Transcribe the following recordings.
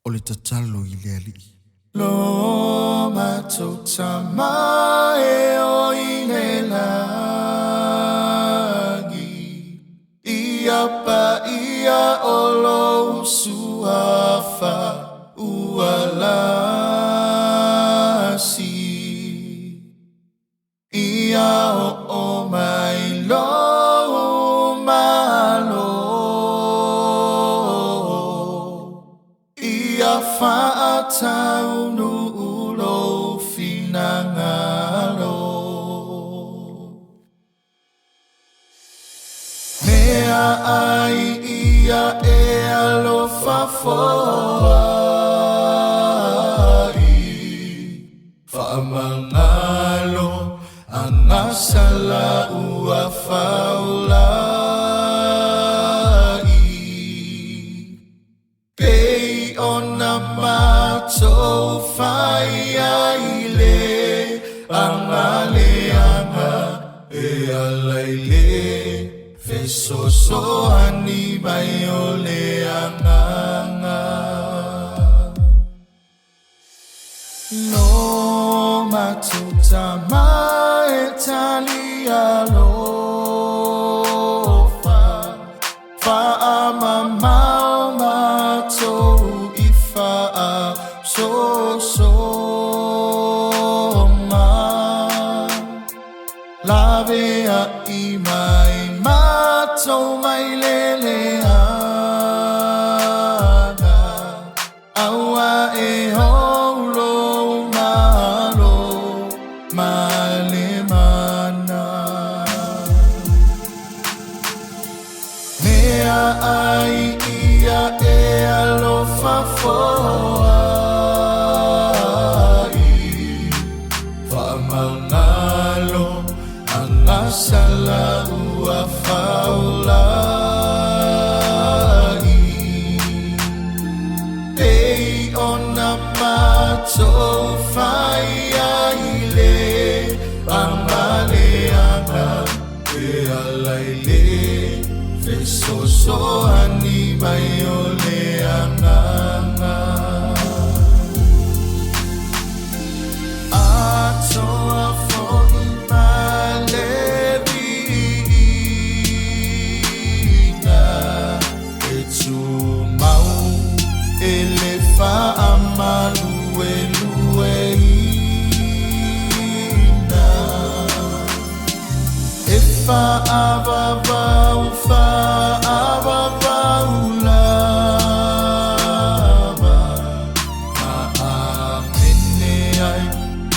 o le tatalo I le alii. Lo matou Tama e o I le lagi Ia pa ia o lo suafa ualasi Ia o mai lo malo Ia whaatau nu ulo finangalo Mea ai ia e alofa foai Whaamangalo angasala ua faulai Pei ona matou whai aile Angaleanga e alaile Fesoso ani mai o le anganga No matou Tama e tali alofa Whaamamau matou I whaasosonga Lavea I mai matou mai leleanga Aua e holo malo malemana Mea ai ia e alofa foai Whaamangalo angasala ua faulai Pei ona matou whai aile Angaleanga e alaile Fesoso ani mai o le anganga Atoa fo'i malevina E tu mau e le fa'amaluelueina E fa'avavau lava Ma'amene ai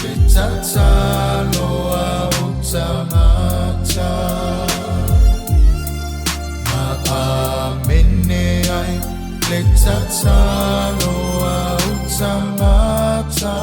le tatalo au tamata Ma'amene ai le tatalo au tamata